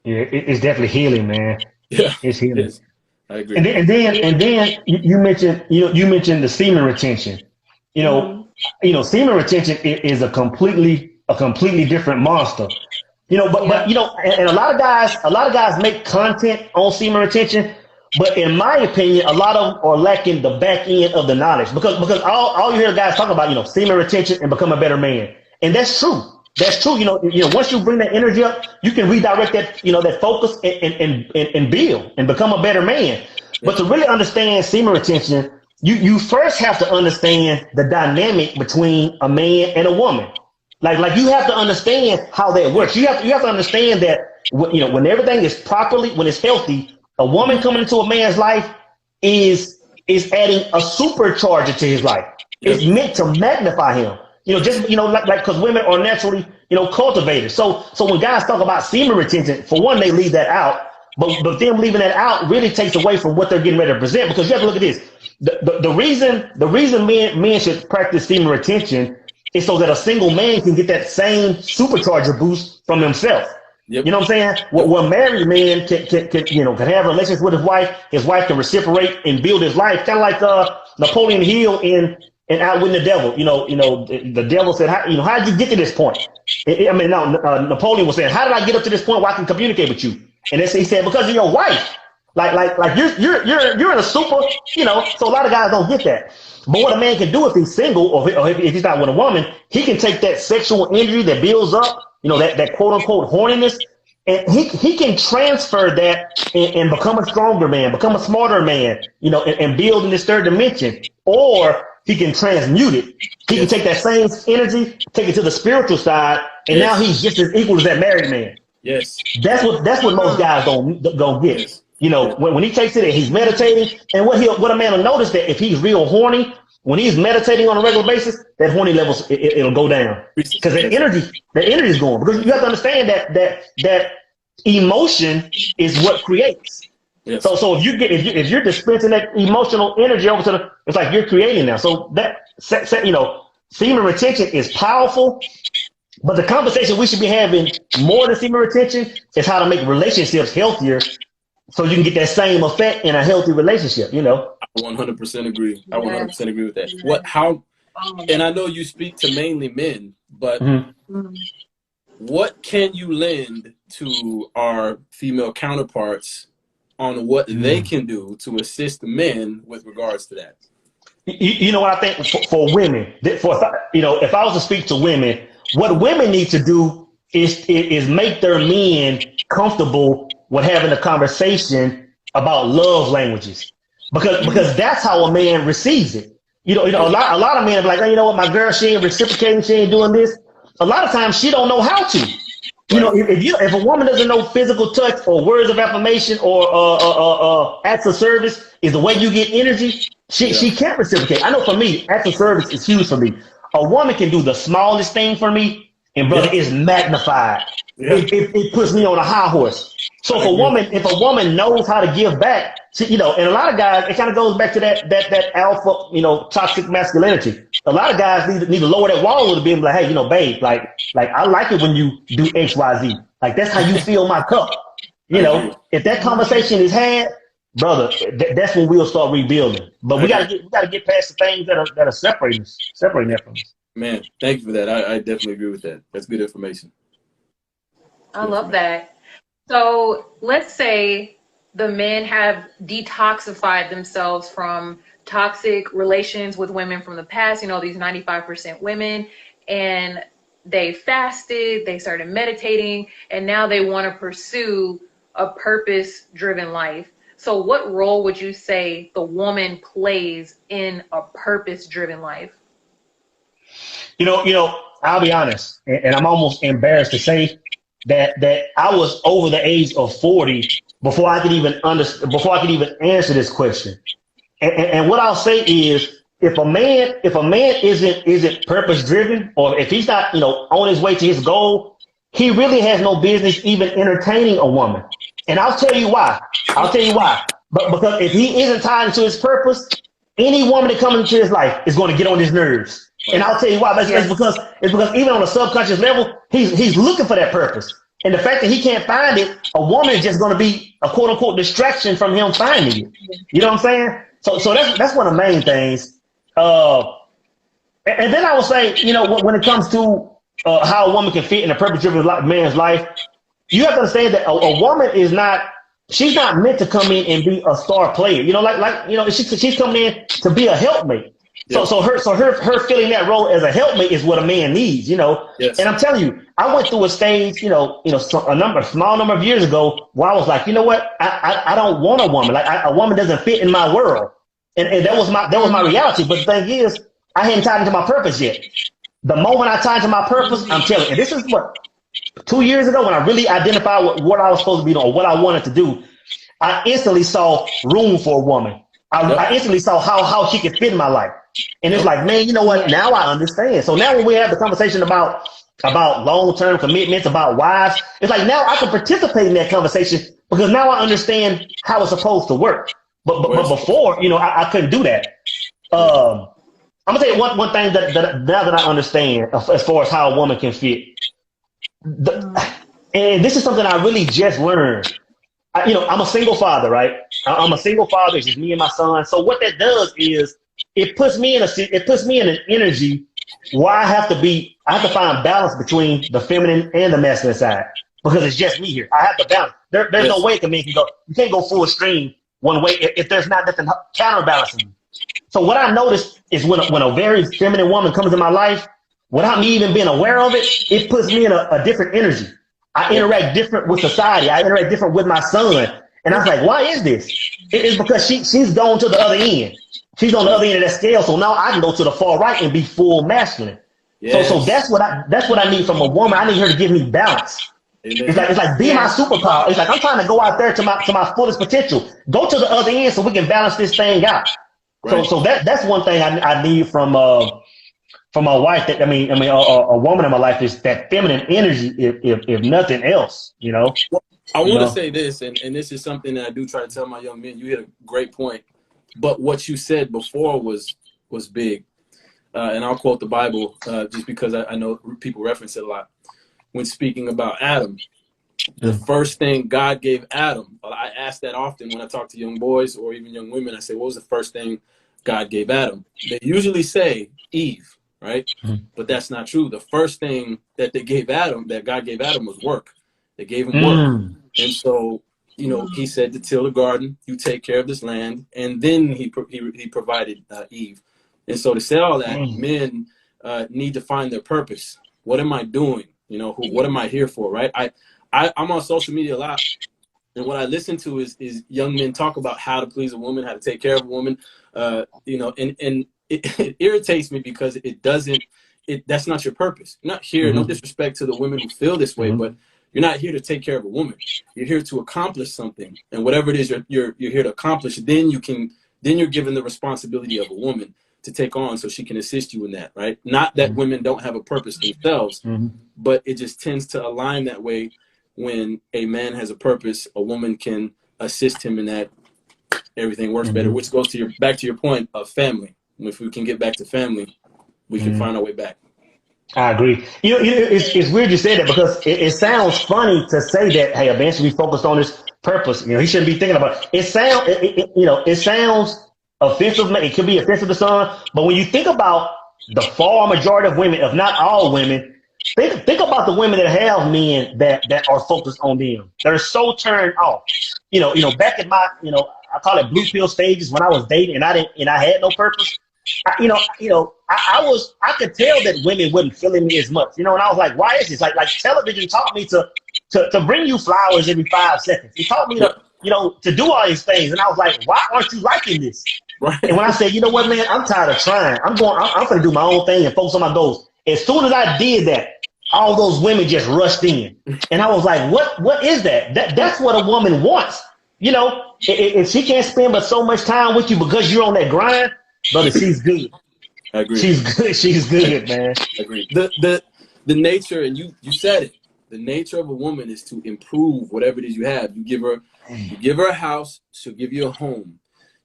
Yeah, it's definitely healing, man. Yeah, it's healing. It is. I agree. And then you mentioned the semen retention. Semen retention is a completely different monster. But and a lot of guys make content on semen retention, but in my opinion, a lot of them are lacking the back end of the knowledge because all you hear guys talk about, semen retention and become a better man, and that's true. That's true. Once you bring that energy up, you can redirect that, that focus and build and become a better man. But to really understand semen retention, you first have to understand the dynamic between a man and a woman. Like you have to understand how that works. You have to understand that when everything is properly, when it's healthy, a woman coming into a man's life is adding a supercharger to his life. It's meant to magnify him. Because women are naturally, cultivators. So when guys talk about semen retention, for one, they leave that out. But them leaving that out really takes away from what they're getting ready to present. Because you have to look at this. The reason men should practice semen retention is so that a single man can get that same supercharger boost from himself. Yep. You know what I'm saying? Well, married man can have relations with his wife. His wife can reciprocate and build his life, kind of like Napoleon Hill in Outwitting the Devil. The devil said, how did you get to this point? Napoleon was saying, how did I get up to this point where I can communicate with you? And he said, because of your wife. Like you're in a super, so a lot of guys don't get that. But what a man can do if he's single or if he's not with a woman, he can take that sexual energy that builds up, that quote unquote horniness, and he can transfer that and become a stronger man, become a smarter man, and build in this third dimension. Or he can transmute it. He can take that same energy, take it to the spiritual side, and now he's just as equal as that married man. Yes. That's what most guys don't get. Yes. When he takes it and he's meditating, and what a man will notice that if he's real horny, when he's meditating on a regular basis, that horny levels it'll go down because that energy is going. Because you have to understand that emotion is what creates. Yes. So if you're dispensing that emotional energy over to it's like you're creating now. So that semen retention is powerful. But the conversation we should be having more than semen retention is how to make relationships healthier so you can get that same effect in a healthy relationship, I 100% agree. I 100% agree with that. And I know you speak to mainly men, but what can you lend to our female counterparts on what they can do to assist men with regards to that? You know what I think for women, if I was to speak to women, what women need to do is make their men comfortable with having a conversation about love languages, because that's how a man receives it. A lot of men are like, oh, you know what, my girl, she ain't reciprocating, she ain't doing this. A lot of times she don't know how to. If a woman doesn't know physical touch or words of affirmation or acts of service is the way you get energy, she can't reciprocate. I know for me, acts of service is huge for me. A woman can do the smallest thing for me and brother, it's magnified. Yeah. It puts me on a high horse. So if a woman knows how to give back, and a lot of guys, it kind of goes back to that alpha, toxic masculinity. A lot of guys need to lower that wall a little bit and be like, hey, babe, like I like it when you do X, Y, Z. Like that's how you fill my cup. If that conversation is had, brother, that's when we'll start rebuilding. But we gotta get past the things that are separating that from us. Man, thank you for that. I definitely agree with that. That's good information. I love that. So let's say the men have detoxified themselves from toxic relations with women from the past, these 95% women, and they fasted, they started meditating, and now they want to pursue a purpose-driven life. So what role would you say the woman plays in a purpose-driven life? I'll be honest, and I'm almost embarrassed to say that I was over the age of 40 before I could even answer this question. And what I'll say is, if a man isn't purpose driven, or if he's not on his way to his goal, he really has no business even entertaining a woman. And I'll tell you why. But because if he isn't tied into his purpose, any woman that comes into his life is going to get on his nerves. And I'll tell you why. It's because even on a subconscious level, he's looking for that purpose. And the fact that he can't find it, a woman is just going to be a quote unquote distraction from him finding it. You know what I'm saying? So that's one of the main things. And then I would say, when it comes to how a woman can fit in a purpose-driven man's life, you have to understand that a woman she's not meant to come in and be a star player. She's coming in to be a helpmate. Yeah. So her filling that role as a helpmate is what a man needs, Yes. And I'm telling you, I went through a stage, a small number of years ago where I was like, you know what, I don't want a woman. Like a woman doesn't fit in my world, and that was my reality. But the thing is, I hadn't tied into my purpose yet. The moment I tied into my purpose, I'm telling you, this is what 2 years ago when I really identified what I was supposed to be doing or what I wanted to do. I instantly saw room for a woman. I instantly saw how she could fit in my life. And it's like, man, you know what? Now I understand. So now when we have the conversation about long-term commitments, about wives, it's like now I can participate in that conversation because now I understand how it's supposed to work. But before, I couldn't do that. I'm gonna tell you one thing that now that I understand as far as how a woman can fit. And this is something I really just learned. I'm a single father, right? I'm a single father. It's just me and my son. So what that does is it puts me in an energy where I have to find balance between the feminine and the masculine side because it's just me here. I have to balance. There's no way you can't go full stream one way if there's not nothing counterbalancing you. So what I noticed is when a very feminine woman comes in my life, without me even being aware of it, it puts me in a different energy. I interact different with society. I interact different with my son. And I was like, why is this? It's because she's gone to the other end. She's on the other end of that scale. So now I can go to the far right and be full masculine. Yes. So that's what I need from a woman. I need her to give me balance. Amen. It's like be my superpower. It's like I'm trying to go out there to my fullest potential. Go to the other end so we can balance this thing out. Right. So that's one thing I need from my wife. That a woman in my life is that feminine energy, if nothing else, Well, I want to say this, and this is something that I do try to tell my young men. You hit a great point, but what you said before was big, and I'll quote the Bible just because I know people reference it a lot when speaking about Adam. The first thing God gave Adam, I ask that often when I talk to young boys or even young women. I say, what was the first thing God gave Adam? They usually say Eve, right? Mm-hmm. But that's not true. The first thing that God gave Adam was work. They gave him work. And so, he said to till the garden, you take care of this land. And then he provided Eve. And so to say all that, men need to find their purpose. What am I doing? What am I here for, right? I'm on social media a lot. And what I listen to is young men talk about how to please a woman, how to take care of a woman, and it irritates me because that's not your purpose. You're not here, no disrespect to the women who feel this way, but you're not here to take care of a woman. You're here to accomplish something. And whatever it is you're here to accomplish, then you're given the responsibility of a woman to take on so she can assist you in that, right? Not that women don't have a purpose themselves, Mm-hmm. but it just tends to align that way. When a man has a purpose, a woman can assist him in that. Everything works better, which goes to back to your point of family. If we can get back to family, we can find our way back. I agree. It's weird you say that, because it sounds funny to say that, hey, a man should be focused on his purpose. He shouldn't be thinking about it. It sounds offensive. It could be offensive to some, but when you think about the far majority of women, if not all women, think about the women that have men that are focused on them. They're so turned off. Back in my, I call it blue pill stages, when I was dating and I had no purpose. I could tell that women wasn't feeling me as much, and I was like, why is this? Like television taught me to bring you flowers every 5 seconds. It taught me to do all these things, and I was like, why aren't you liking this? Right. And when I said, you know what, man, I'm tired of trying. I'm going to do my own thing and focus on my goals. As soon as I did that, all those women just rushed in, and I was like, what is that? That's what a woman wants. If she can't spend but so much time with you because you're on that grind, brother, she's good. I agree. She's good. She's good, man. I agree. The nature, and you said it. The nature of a woman is to improve whatever it is you have. You give her a house, she'll give you a home.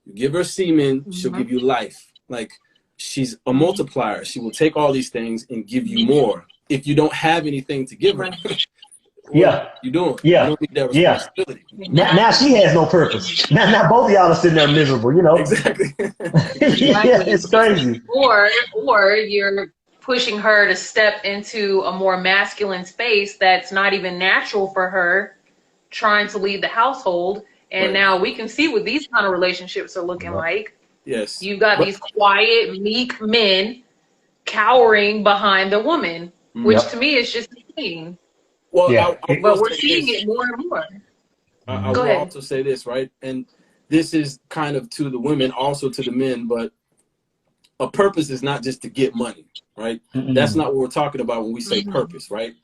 You give her semen, she'll give you life. Like, she's a multiplier. She will take all these things and give you more. If you don't have anything to give her, you doing? Yeah. You don't need that responsibility. Now she has no purpose. Now both of y'all are sitting there miserable, Exactly. It's crazy. Or you're pushing her to step into a more masculine space that's not even natural for her, trying to lead the household. And now we can see what these kind of relationships are looking like. Yes. You've got these quiet, meek men cowering behind the woman, which to me is just mean. Well, but we're seeing it more and more. I will also say this, right? And this is kind of to the women, also to the men, but a purpose is not just to get money, right? That's not what we're talking about when we say purpose, right?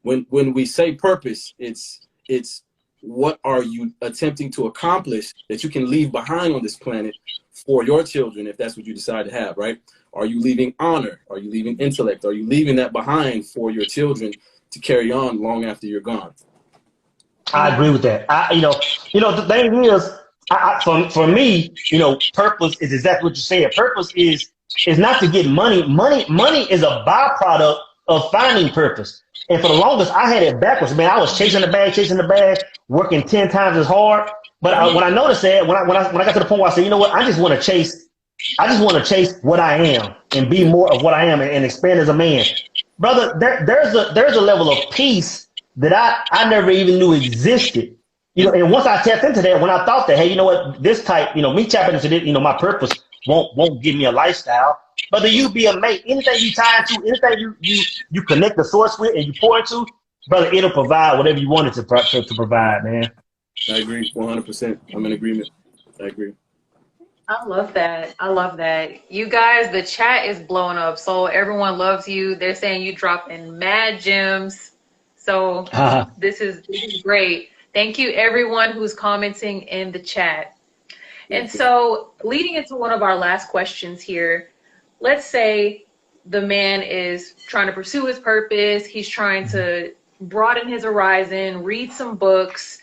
When we say purpose, it's what are you attempting to accomplish that you can leave behind on this planet for your children, if that's what you decide to have, right? Are you leaving honor? Are you leaving intellect? Are you leaving that behind for your children to carry on long after you're gone? I agree with that. The thing is, for me, purpose is exactly what you said. Purpose is not to get money. Money is a byproduct of finding purpose. And for the longest, I had it backwards, man. I was chasing the bag, working 10 times as hard. But when I noticed that, when I got to the point where I said, you know what, I just want to chase what I am and be more of what I am and expand as a man. Brother, there's a level of peace that I never even knew existed. And once I tapped into that, when I thought that, hey, you know what, this type, me tapping into this, my purpose won't give me a lifestyle. Whether you be a mate, anything you tie into, anything you connect the source with and you pour into, brother, it'll provide whatever you want it to provide, man. I agree 100%. I'm in agreement. I agree. I love that. You guys, the chat is blowing up. So everyone loves you. They're saying you dropping mad gems. So this is great. Thank you, everyone who's commenting in the chat. And so leading into one of our last questions here, let's say the man is trying to pursue his purpose. He's trying to broaden his horizon, read some books.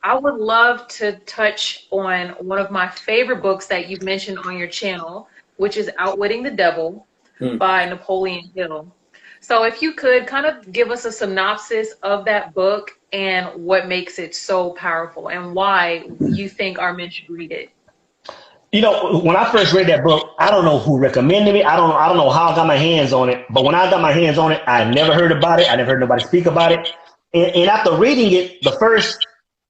I would love to touch on one of my favorite books that you've mentioned on your channel, which is Outwitting the Devil by Napoleon Hill. So if you could kind of give us a synopsis of that book and what makes it so powerful and why you think our men should read it. When I first read that book, I don't know who recommended me. I don't know how I got my hands on it. But when I got my hands on it, I never heard about it. I never heard nobody speak about it. And after reading it, the first,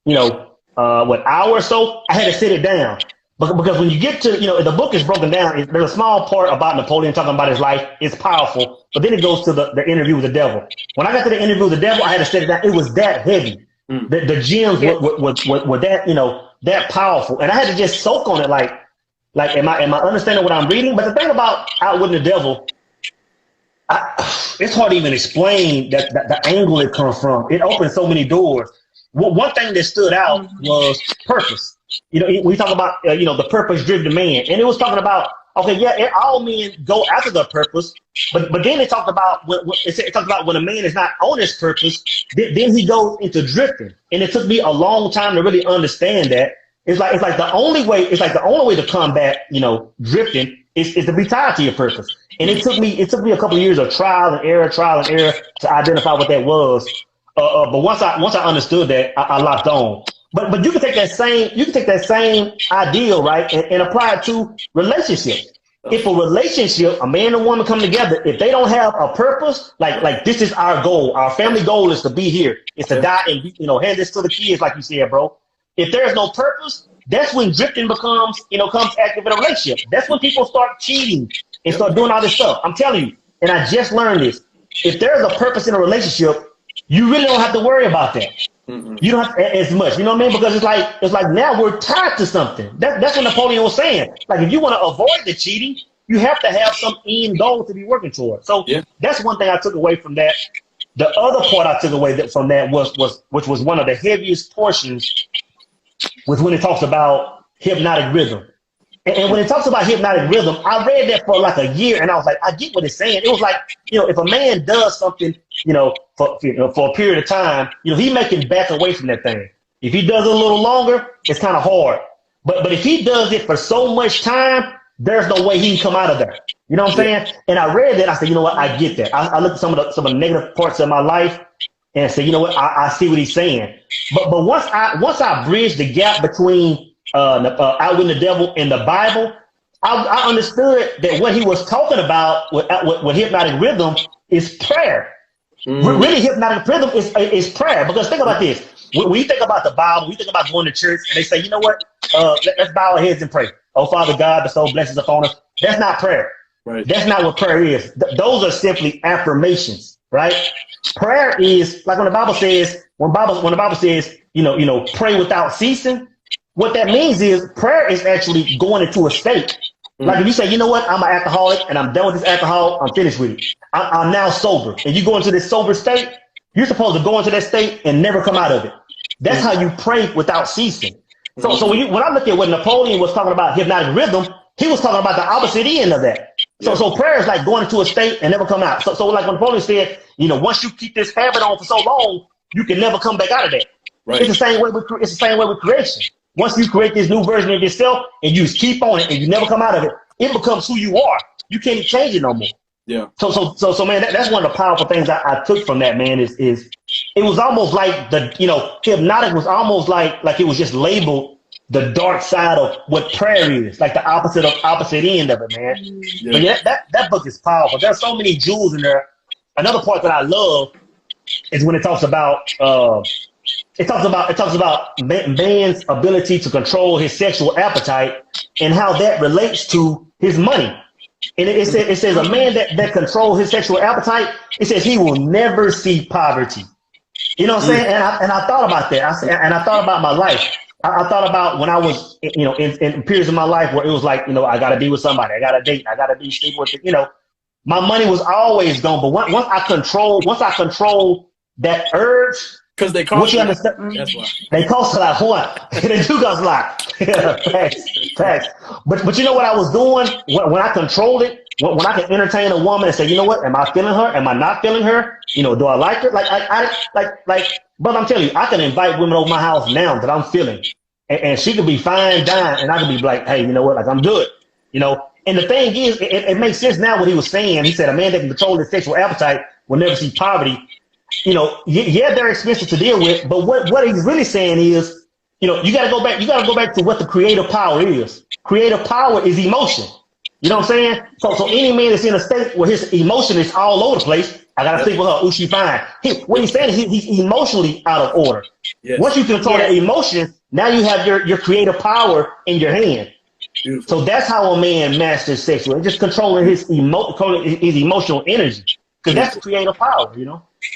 hour or so, I had to sit it down. Because when you get to, the book is broken down. There's a small part about Napoleon talking about his life. It's powerful. But then it goes to the interview with the devil. When I got to the interview with the devil, I had to sit it down. It was that heavy. The gems were that, that powerful. And I had to just soak on it like, am I understanding what I'm reading? But the thing about Outwitting the Devil, it's hard to even explain the angle it comes from. It opened so many doors. One thing that stood out was purpose. We talk about the purpose-driven man, and it was talking about okay, yeah, all men go after the purpose, but then it talked about it talked about when a man is not on his purpose, then he goes into drifting. And it took me a long time to really understand that. It's like the only way to combat, drifting is to be tied to your purpose. And it took me a couple of years of trial and error to identify what that was. But once I understood that, I locked on. But you can take that same ideal, right, and apply it to relationships. If a relationship, a man and woman come together, if they don't have a purpose, like this is our goal, our family goal is to be here, is to die and hand this to the kids, like you said, bro. If there's no purpose, that's when drifting comes active in a relationship. That's when people start cheating and start doing all this stuff. I'm telling you, and I just learned this. If there's a purpose in a relationship, you really don't have to worry about that. Mm-hmm. You don't have to, as much, you know what I mean? Because it's like now we're tied to something. That's what Napoleon was saying. Like, if you want to avoid the cheating, you have to have some end goal to be working towards. So that's one thing I took away from that. The other part I took away from that which was one of the heaviest portions, was when it talks about hypnotic rhythm. And when it talks about hypnotic rhythm, I read that for like a year, and I was like, I get what it's saying. It was like, if a man does something, for a period of time, he making back away from that thing. If he does it a little longer, it's kind of hard. But if he does it for so much time, there's no way he can come out of there. You know what I'm saying? And I read that. I said, you know what? I get that. I looked at some of the negative parts of my life and said, you know what? I see what he's saying. But once I bridged the gap between Outwitting the Devil and the Bible, I understood that what he was talking about with hypnotic rhythm is prayer. Really, hypnotic rhythm is prayer. Because think about this. When you think about the Bible, we think about going to church, and they say, you know what? Let's bow our heads and pray. Oh, Father God, bestow blessings upon us. That's not prayer. Right. That's not what prayer is. Those are simply affirmations, right? Prayer is like when the Bible says, when the Bible says, pray without ceasing. What that means is prayer is actually going into a state. Like if you say, you know what, I'm an alcoholic and I'm done with this alcohol, I'm finished with it. I'm now sober. And you go into this sober state, you're supposed to go into that state and never come out of it. That's how you pray without ceasing. So when I look at what Napoleon was talking about hypnotic rhythm, he was talking about the opposite end of that. So prayer is like going into a state and never come out. So like when Napoleon said, once you keep this habit on for so long, you can never come back out of that. Right. It's the same way with creation. Once you create this new version of yourself and you just keep on it and you never come out of it, it becomes who you are. You can't change it no more. Yeah. So man, that's one of the powerful things I took from that, man, is it was almost like hypnotic was almost like it was just labeled the dark side of what prayer is, like the opposite end of it, man. Yeah. But yeah, that book is powerful. There's so many jewels in there. Another part that I love is when it talks about man's ability to control his sexual appetite and how that relates to his money. And it says a man that controls his sexual appetite, it says he will never see poverty. You know what I'm saying? And I thought about that. I thought about my life. I thought about when I was, in periods of my life where it was like, I got to be with somebody. I got to date. I got to be sleeping with it. My money was always gone. But once I control that urge, because they cost a lot. That's why. They cost a lot. What? They do cost a lot. Facts. But you know what I was doing when I controlled it? When I can entertain a woman and say, you know what? Am I feeling her? Am I not feeling her? Do I like her? But I'm telling you, I can invite women over my house now that I'm feeling. And she could be fine, dying, and I could be like, hey, you know what? Like, I'm good. And the thing is, it makes sense now what he was saying. He said a man that can control his sexual appetite will never see poverty. They're expensive to deal with, but what he's really saying is, you gotta go back to what the creative power is. Creative power is emotion. You know what I'm saying? So any man that's in a state where his emotion is all over the place, I gotta sleep with her, she fine. What he's saying is he's emotionally out of order. Yes. Once you control that emotion, now you have your creative power in your hand. Beautiful. So that's how a man masters sexual, just controlling his emotional energy. Because that's the creative power,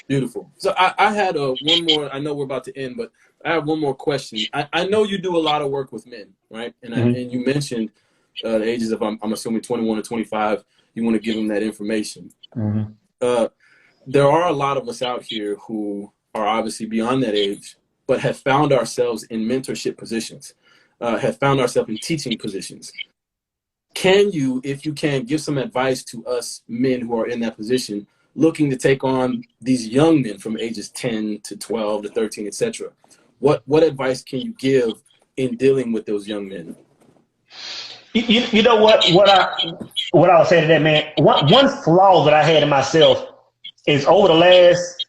Beautiful. So I had one more. I know we're about to end, but I have one more question. I know you do a lot of work with men, right? And and you mentioned the ages of I'm assuming 21 or 25. You want to give them that information. There are a lot of us out here who are obviously beyond that age, but have found ourselves in mentorship positions, have found ourselves in teaching positions. Can you, if you can, give some advice to us men who are in that position, looking to take on these young men from ages 10 to 12 to 13, etc.? What advice can you give in dealing with those young men? You know what I would say to that, man. One flaw that I had in myself is over the last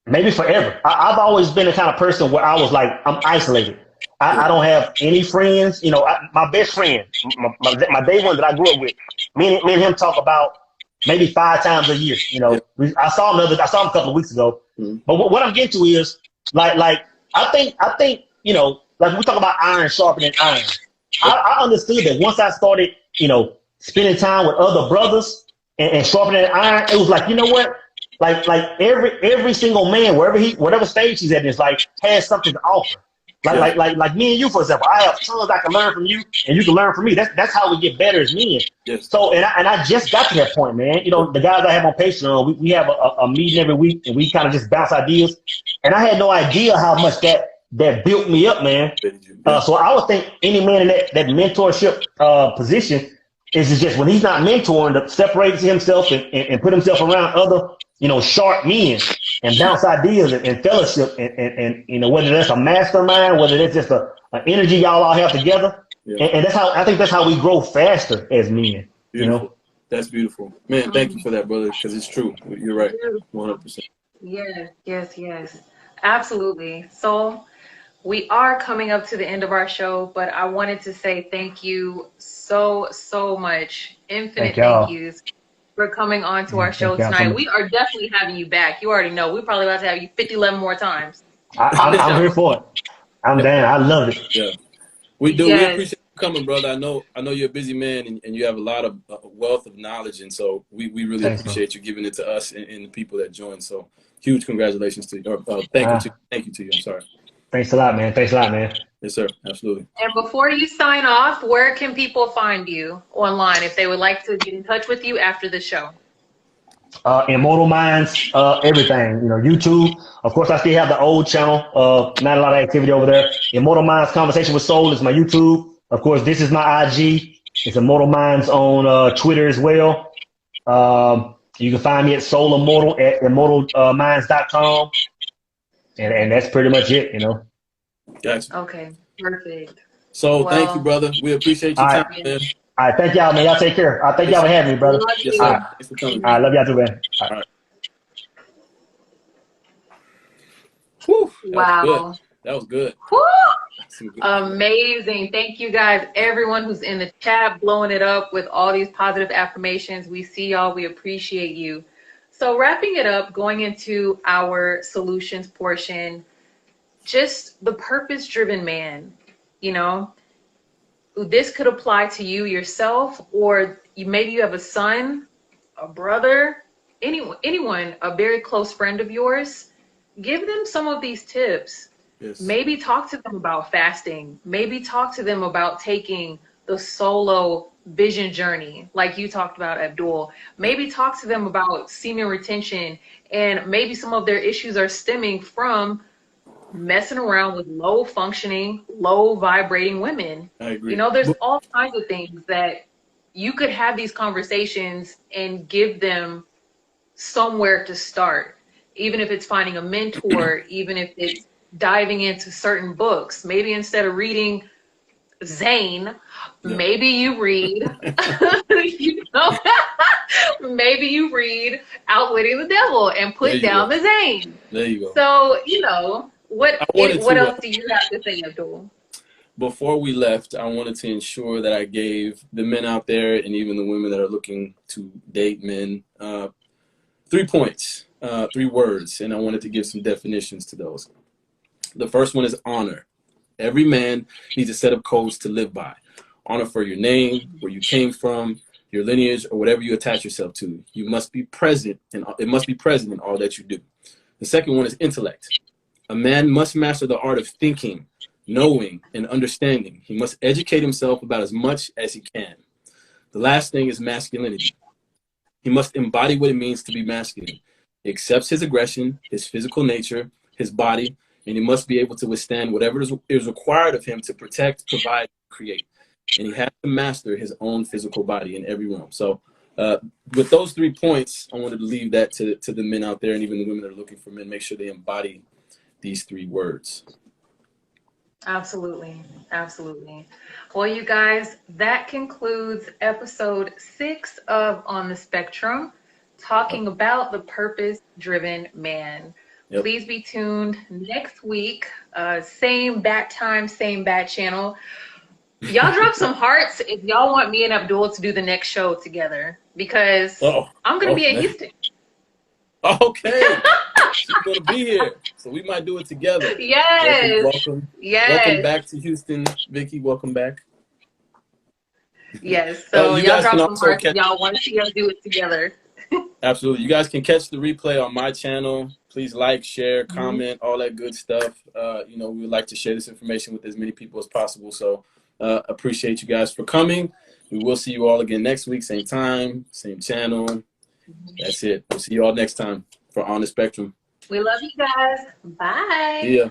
maybe forever. I've always been the kind of person where I was like, I'm isolated. I don't have any friends. You know, my best friend, my day one that I grew up with, me and him talk about maybe 5 times a year. You know, I saw him a couple of weeks ago. But what I'm getting to is like I think you know, like we talk about iron sharpening iron. I understood that once I started, you know, spending time with other brothers and sharpening iron, it was like, you know what? Like every single man, whatever stage he's at, is like has something to offer. Like me and you, for example, I have tons I can learn from you, and you can learn from me. That's how we get better as men. Yes. So, and I just got to that point, man. You know, the guys I have on Patreon, we have a meeting every week, and we kind of just bounce ideas. And I had no idea how much that built me up, man. So I would think any man in that mentorship position is just when he's not mentoring, to separate himself and put himself around other, you know, sharp men and bounce ideas and fellowship and you know, whether that's a mastermind, whether that's just an energy y'all all have together. Yeah. And that's how I think that's how we grow faster as men. Beautiful. You know, that's beautiful, man. Thank you for that, brother, because it's true. You're right, 100%. Yes, absolutely. So we are coming up to the end of our show, but I wanted to say thank you so much. Infinite thank yous for coming on to our show tonight. We are definitely having you back. You already know. We're probably about to have you 11 more times. I'm here for it. I'm down. I love it. Yeah, we do. Yes. We appreciate you coming, brother. I know you're a busy man and you have a lot of wealth of knowledge, and so we really appreciate you giving it to us and the people that join. So huge congratulations to you. Thank you to you. I'm sorry. Thanks a lot, man. Yes, sir. Absolutely. And before you sign off, where can people find you online if they would like to get in touch with you after the show? Immortal Mindz, everything. You know, YouTube. Of course, I still have the old channel. Not a lot of activity over there. Immortal Mindz Conversation with Soul is my YouTube. Of course, this is my IG. It's Immortal Mindz on Twitter as well. You can find me at Soul Immortal at immortalminds.com. And that's pretty much it, you know. Gotcha. Okay, perfect. So thank you, brother. We appreciate your time, man. All right, thank y'all, man. Y'all take care. Thank y'all for having me, brother. Yes, sir. All right. Thanks for coming. All right, love y'all too, man. All right. Whew, wow. That was good. Amazing. Thank you guys, everyone who's in the chat, blowing it up with all these positive affirmations. We see y'all. We appreciate you. So wrapping it up, going into our solutions portion, just the purpose-driven man, you know, this could apply to you yourself, or maybe you have a son, a brother, anyone, a very close friend of yours. Give them some of these tips. Yes. Maybe talk to them about fasting. Maybe talk to them about taking the solo vision journey, like you talked about, Abdul. Maybe talk to them about semen retention, and maybe some of their issues are stemming from messing around with low functioning, low vibrating women. I agree. You know, there's all kinds of things that you could have these conversations and give them somewhere to start, even if it's finding a mentor, even if it's diving into certain books. Maybe instead of reading Zane, maybe you read, you know, maybe you read Outwitting the Devil and put down the Zane. There you go. So, you know, what else do you have to say, Abdul? Before we left, I wanted to ensure that I gave the men out there and even the women that are looking to date men 3 points, 3 words, and I wanted to give some definitions to those. The first one is honor. Every man needs a set of codes to live by. Honor for your name, where you came from, your lineage, or whatever you attach yourself to. You must be present, and it must be present in all that you do. The second one is intellect. A man must master the art of thinking, knowing, and understanding. He must educate himself about as much as he can. The last thing is masculinity. He must embody what it means to be masculine. He accepts his aggression, his physical nature, his body, and he must be able to withstand whatever is required of him to protect, provide, create. and he has to master his own physical body in every realm. So with those 3 points, I wanted to leave that to the men out there, and even the women that are looking for men. Make sure they embody these 3 words. Absolutely. Absolutely. Well, you guys, that concludes episode 6 of On the Spectrum, talking about the purpose-driven man. Yep. Please be tuned next week. Same bat time, same bat channel. Y'all drop some hearts if y'all want me and Abdul to do the next show together, because I'm going to be in Houston. Okay. She's going to be here. So we might do it together. Yes. Welcome back to Houston, Vicky. Welcome back. Yes. So you y'all guys drop some hearts if y'all want to see us do it together. Absolutely. You guys can catch the replay on my channel. Please like, share, comment, all that good stuff. We would like to share this information with as many people as possible. So appreciate you guys for coming. We will see you all again next week, same time, same channel. That's it. We'll see you all next time for On the Spectrum. We love you guys. Bye. See ya.